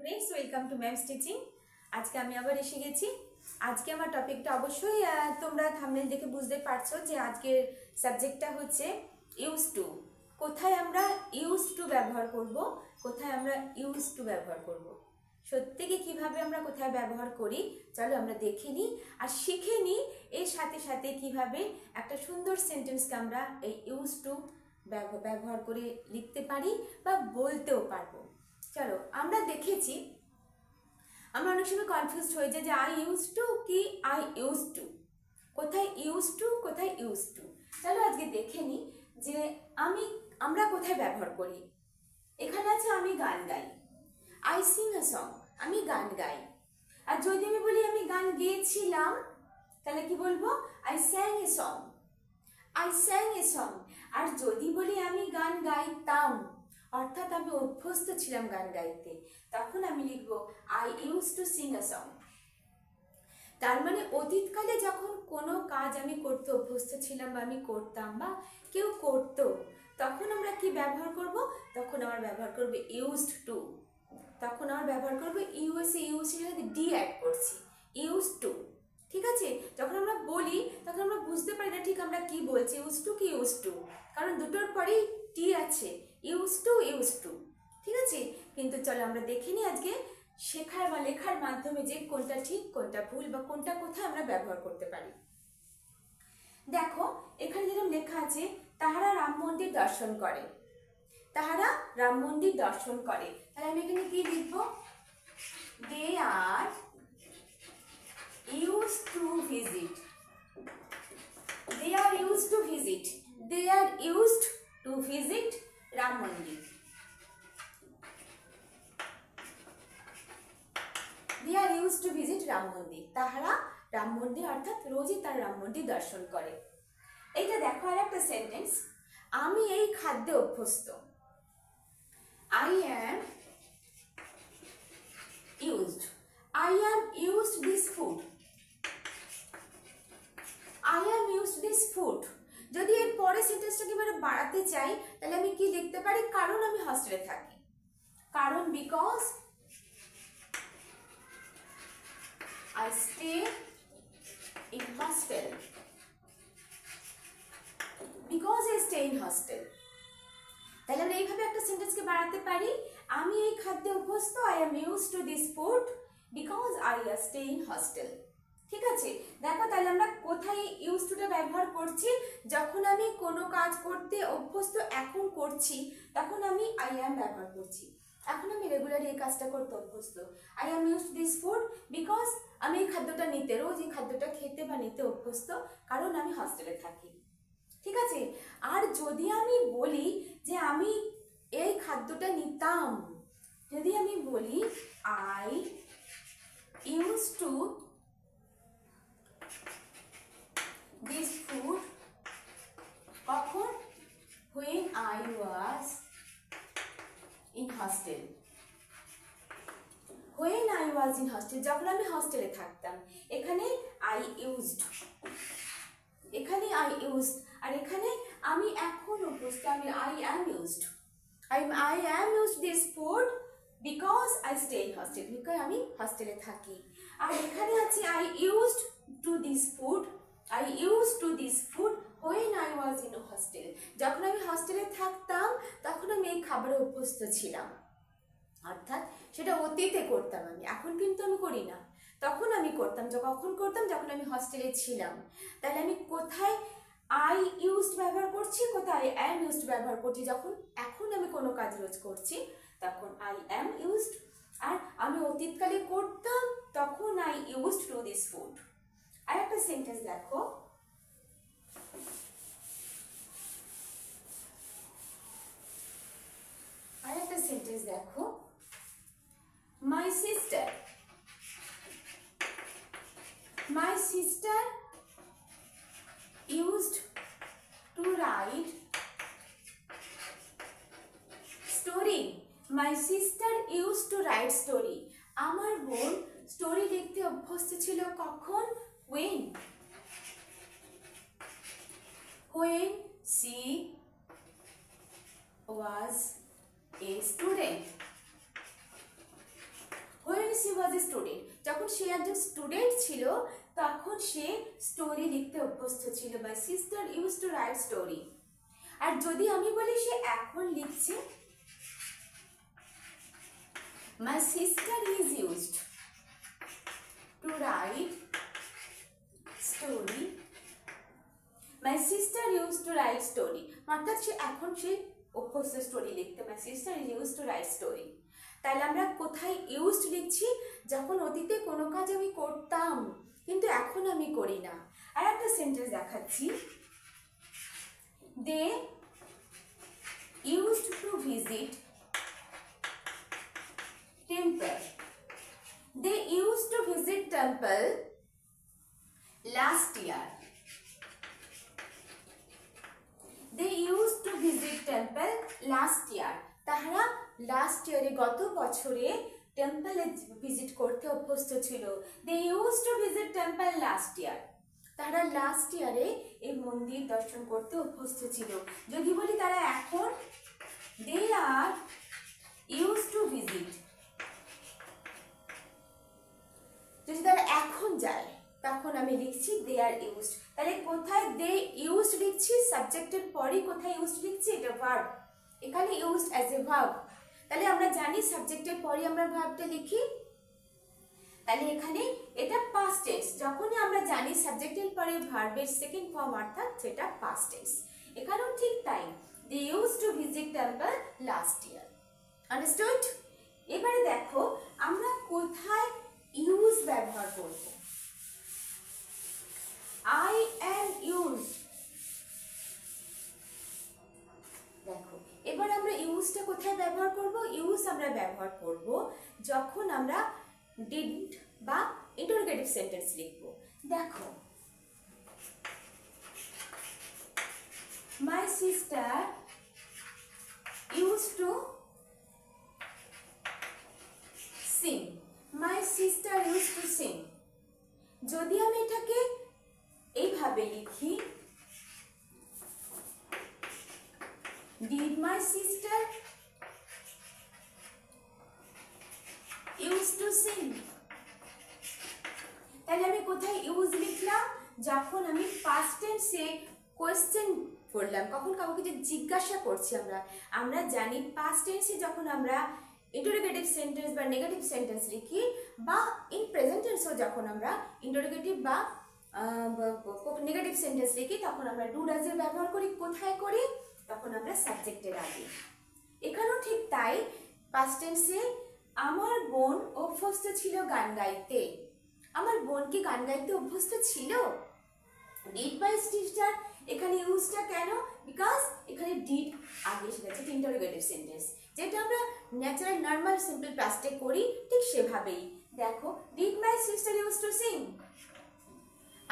Friends welcome to ma'am's teaching. आज के আমি আবার এসে গেছি। আজকে আমার টপিকটা অবশ্যই তোমরা থাম্বনেল দেখে বুঝতে পারছো যে আজকের সাবজেক্টটা হচ্ছে ইউজ টু। কোথায় আমরা ইউজ টু ব্যবহার করব, কোথায় আমরা ইউজ টু ব্যবহার করব, সত্যিকে কিভাবে আমরা কোথায় ব্যবহার করি চলো আমরা দেখে নিই আর শিখে নিই। এর সাথে সাথে কিভাবে একটা সুন্দর সেন্টেন্সকে আমরা এই ইউজ টু ব্যবহার করে লিখতে পারি বা বলতেও পারবো। চলো আমরা দেখেছি, আমরা অনেক সময় কনফিউজড হয়ে যায় যে আই ইউজ টু কি আই ইউজ টু, কোথায় ইউজ টু কোথায় ইউজ টু। চলো আজকে দেখে নিই যে আমরা কোথায় ব্যবহার করি। এখানে আছে আমি গান গাই, আই সিং আ সং, আমি গান গাই। আর যদি আমি বলি আমি গান গেয়েছিলাম তাহলে কি বলবো, I sang a song, I sang a song. আর যদি বলি আমি গান গাইতাম অর্থাৎ আমি অভ্যস্ত ছিলাম গান গাইতে, তখন আমি লিখবো I use to Singh a song. তার মানে অতীতকালে যখন কোনো কাজ আমি করতে অভ্যস্ত ছিলাম বা আমি করতাম বা কেউ করতো, তখন আমরা কি ব্যবহার করব, তখন আমরা ব্যবহার করবো ইউজড টু। তখন আমরা ব্যবহার করবো ইউএসএর সাথে ডি অ্যাড করছি, ইউজ টু। ঠিক আছে, যখন আমরা বলি তখন আমরা বুঝতে পারি না ঠিক আমরা কি বলছি, ইউজ টু কি ইউজ টু, কারণ দুটোর পরেই টি আছে, ইউজ টু ইউজ টু। ঠিক আছে, কিন্তু চলো আমরা দেখে নিই আজকে শেখার বা লেখার মাধ্যমে যে কোনটা ঠিক কোনটা ভুল বা কোনটা কোথায় আমরা ব্যবহার করতে পারি। দেখো এখানে যেরকম লেখা আছে তাহারা রাম মন্দির দর্শন করে, তাহারা রাম মন্দির দর্শন করে, তাহলে আমি এখানে কি লিখবো, দে আর used to visit, they are used to visit, they are used to visit Ram Mandir, they are used to visit Ram Mandir। তাহারা রাম মন্দির অর্থাৎ রোজই তার রাম মন্দির দর্শন করে। এইটা দেখো আর একটা সেন্টেন্স, আমি এই খাদ্যে অভ্যস্ত, I am used, I am used this food, I am used this food। যদি এর পরে সেন্টেন্সটাকে এবারে বাড়াতে চাই তাহলে আমি কি লিখতে পারি, কারণ আমি হস্টেলে থাকি, কারণ because I stay in hostel, because I stay in hostel। তাহলে আমরা এইভাবে একটা সেন্টেন্সকে বাড়াতে পারি, আমি এই খাদ্যে অভ্যস্ত, I am used to this food because I stay in hostel। ঠিক আছে, দেখো তাহলে আমরা কোথায় ইউজ টুটা ব্যবহার করছি, যখন আমি কোনো কাজ করতে অভ্যস্ত এখন করছি তখন আমি আই অ্যাম ব্যবহার করছি। এখন আমি রেগুলারলি এই কাজটা করতে অভ্যস্ত, I am use to this food because আমি এই খাদ্যটা নিতে, রোজ এই খাদ্যটা খেতে বা নিতে অভ্যস্ত, কারণ আমি হস্টেলে থাকি। ঠিক আছে, আর যদি আমি বলি যে আমি এই খাদ্যটা নিতাম, যদি আমি বলি I use to this food, কখন, when I was in hostel, when I was in hostel, যখন আমি হস্টেলে থাকতাম। এখানে I used, এখানে I used, আর এখানে আমি এখন অভ্যস্ত, আমি I am used, I am used this food because I stay in hostel, because আমি হস্টেলে থাকি। আর এখানে আছে I used to this food, I used to this food when I was in a hostel, যখন আমি হস্টেলে থাকতাম তখন আমি এই খাবারে অভ্যস্ত ছিলাম, অর্থাৎ সেটা অতীতে করতাম আমি, এখন কিন্তু আমি করি না, তখন আমি করতাম। কখন করতাম, যখন আমি হস্টেলে ছিলাম। তাহলে আমি কোথায় আই ইউজড ব্যবহার করছি, কোথায় আই অ্যাম ইউজড ব্যবহার করছি, যখন এখন আমি কোনো কাজ রোজ করছি তখন আই অ্যাম ইউজড, আর আমি অতীতকালে করতাম তখন I used to this food. আর একটা সেন্টেন্স দেখো, আর একটা সেন্টেন্স দেখো, my sister, my sister used to write story, my sister used to write story. আমার বোন স্টোরি লিখতে অভ্যস্ত ছিল কখন, when she was a student, was a student, যখন সে একজন স্টুডেন্ট ছিল তখন সে স্টোরি লিখতে অভ্যস্ত ছিল। My sister use to write story. আর যদি আমি বলি সে এখন লিখছে, my sister is used to write story. My sister use to write story, অর্থাৎ সে এখন সে অভ্যস্ত স্টোরি লিখতে। My sister is use to write story. তাহলে আমরা কোথায় ইউজড লিখছি? যখন অতীতে কোনো কাজ আমি করতাম কিন্তু এখন আমি করি না। আর একটা সেন্টেন্স দেখাচ্ছি, they used to visit temple. They used to visit temple last year. They used to visit temple last year. তাহারা লাস্ট ইয়ারে গত বছরে টেম্পলে ভিজিট করতে অভ্যস্ত ছিল। They use to visit temple last year. তারা লাস্ট ইয়ারে এই মন্দির দর্শন করতে অভ্যস্ত ছিল। যদি বলি তারা এখন, দে আর ইউজ টু ভিজিট। যদি তারা এখন যায় তখন আমি লিখছি দে আর ইউজড। তাহলে কোথায় দে ইউজড লিখছি? সাবজেক্টের পরে কোথায় ইউজড লিখছি? এটা ভার্ব, এখানে ইউজড অ্যাজ এ ভার্ব। তাহলে আমরা জানি সাবজেক্টের পরে আমরা ভার্বটা লিখি। তাহলে এখানে এটা পাস্ট টেন্স। যখনই আমরা জানি সাবজেক্টের পরে ভার্বের সেকেন্ড ফর্ম অর্থাৎ সেটা পাস্ট টেন্স। এখানেও ঠিক তাই, they use to visit temple last year. Understood? এবারে দেখো আমরা কোথায় ইউজ ব্যবহার করব। I am use. দেখো এবার আমরা ইউজটা কোথায় ব্যবহার করব? ইউজ আমরা ব্যবহার করব যখন আমরা ডিডন্ট বা ইন্টারোগেটিভ সেন্টেন্স লিখব। দেখো, my sister use two Singh. My sister use two Singh. যদি আমি এটাকে এইভাবে লিখি, did my sister used to sing? তাহলে আমি কোথায় ইউজ লিখলাম? যখন আমি পাস্ট টেন্সে কোয়েশ্চেন করলাম, কখন কাউকে যে জিজ্ঞাসা করছি। আমরা জানি পাস্ট টেন্সে যখন আমরা ইন্টারোগেটিভ সেন্টেন্স বা নেগেটিভ সেন্টেন্স লিখি, বা ইন প্রেজেন্ট টেন্সেও যখন আমরা ইন্টারোগেটিভ বা নেগেটিভ সেন্টেন্স লিখি তখন আমরা ডু ডাজ এর ব্যবহার করি। কোথায় করি? তখন আমরা সাবজেক্টের আগে। এখানেও ঠিক তাই, পাস্ট টেন্সে আমার বোন অভ্যস্ত ছিল গান গাইতে। আমার বোন কি গান গাইতে অভ্যস্ত ছিল? ডিড মাই সিস্টার, এখানে ইউজটা কেন? বিকজ এখানে ডিড আগে এসে গেছে, ইন্টারোগেটিভ সেন্টেন্স, যেটা আমরা ন্যাচারাল নর্মাল সিম্পল পাস্টে করি ঠিক সেভাবেই। দেখো, did my sister use two Singh.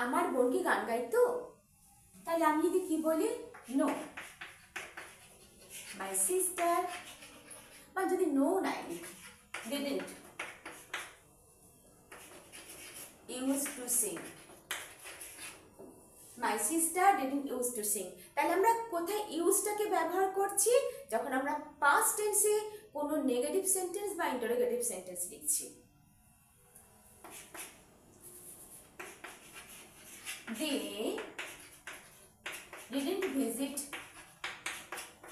আমার বোন কি গান গাইতো? তাহলে আমি যদি কি বলি, নো মাই সিস্টার, বা যদি নো নাই didn't use to Singh. My sister didn't use to Singh. তাহলে আমরা কোথায় ইউজটাকে ব্যবহার করছি? যখন আমরা পাস্ট টেন্সে কোনো নেগেটিভ সেন্টেন্স বা ইন্টারোগেটিভ সেন্টেন্স লিখছি। They didn't visit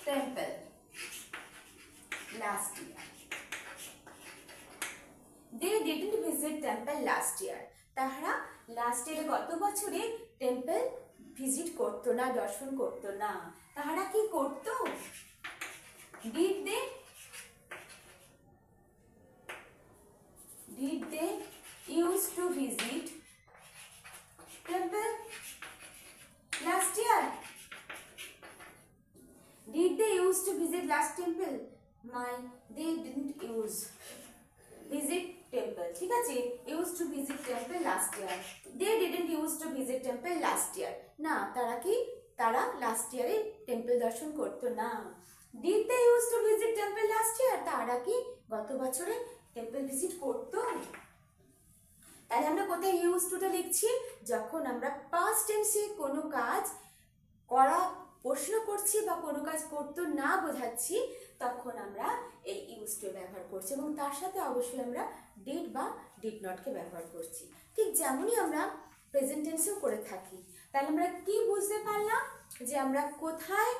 temple last year. They didn't visit temple last year. তাহারা লাস্ট ইয়ারে গত বছরে টেম্পল ভিজিট করতো না, দর্শন করতো না। তাহারা কি করতো? Did they used to visit temple last year? Did they used to visit last temple? They didn't use visit temple. ঠিক আছে, used to visit temple last year. They didn't used to visit temple last year. না, তারা last ইয়ারে temple দর্শন করতো না। Did they used to visit temple last year? তারা কি গত বছরে টেম্পল ভিজিট করতো? তাহলে আমরা কোথায় ইউজ টুটা লিখছি? যখন আমরা পাস্ট টেন্সে কোনো কাজ প্রশ্ন করছি বা কোনো কাজ করতে না বোঝাচ্ছি, তখন আমরা এই ইউজ টু ব্যবহার করছি এবং তার সাথে অবশ্যই আমরা ডিড বা ডিড নটকে ব্যবহার করছি। ঠিক যেমনই আমরা প্রেজেন্ট টেন্সেও করে থাকি। তাহলে আমরা কি বুঝতে পারলাম যে আমরা কোথায়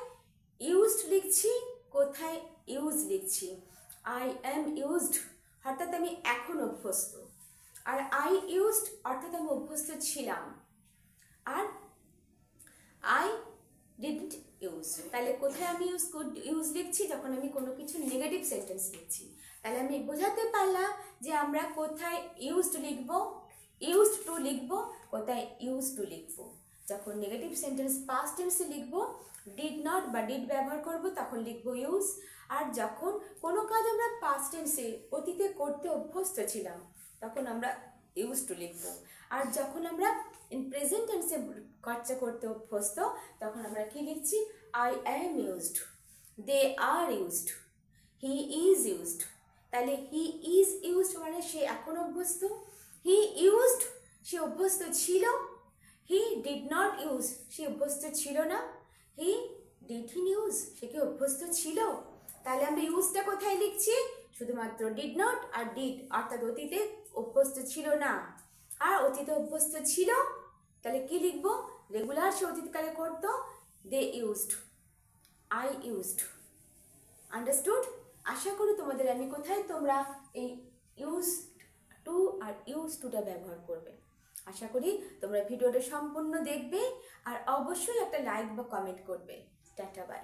ইউজড লিখছি, কোথায় ইউজ লিখছি। আই অ্যাম ইউজড অর্থাৎ আমি এখন অভ্যস্ত, আর আই ইউজড অর্থাৎ আমি অভ্যস্ত ছিলাম, আর আই ডিডন্ট ইউজ। তাহলে কোথায় আমি ইউজ লিখছি? যখন আমি কোনো কিছু নেগেটিভ সেন্টেন্স লিখছি। তাহলে আমি বোঝাতে পারলাম যে আমরা কোথায় ইউজড লিখব, ইউজড টু লিখব, কোথায় ইউজ টু লিখব। যখন নেগেটিভ সেন্টেন্স পাস্ট টেন্সে লিখব, ডিড নট বা ডিড ব্যবহার করব, তখন লিখব ইউজ। আর যখন কোনো কাজ আমরা পাস্ট টেন্সে অতীতে করতে অভ্যস্ত ছিলাম, তখন আমরা ইউজ টু লিখব। আর যখন আমরা ইন প্রেজেন্ট টেন্সে কাজটা করতে অভ্যস্ত, তখন আমরা কি লিখছি? I am used, they are used, he is used. তাহলে হি ইজ ইউজড মানে সে এখন অভ্যস্ত, হি ইউজড সে অভ্যস্ত ছিল, হি ডিড নট ইউজ সে অভ্যস্ত ছিল না, হি ডিড হি ইউজ সে কি অভ্যস্ত ছিল। তাহলে আমরা ইউজটা কোথায় লিখছি? শুধুমাত্র ডিড নট আর ডিড, অর্থাৎ অতীতে অভ্যস্ত ছিল না আর অতীতে অভ্যস্ত ছিল। তাহলে কি লিখবো? রেগুলার সে অতীতকালে করতো, they used, I used. Understood? আশা করি তোমাদের আমি কোথায় তোমরা এই ইউজ টু আর ইউজ টুটা ব্যবহার করবে। আশা করি তোমরা ভিডিওটা সম্পূর্ণ দেখবে আর অবশ্যই একটা লাইক বা কমেন্ট করবে। Tata bye.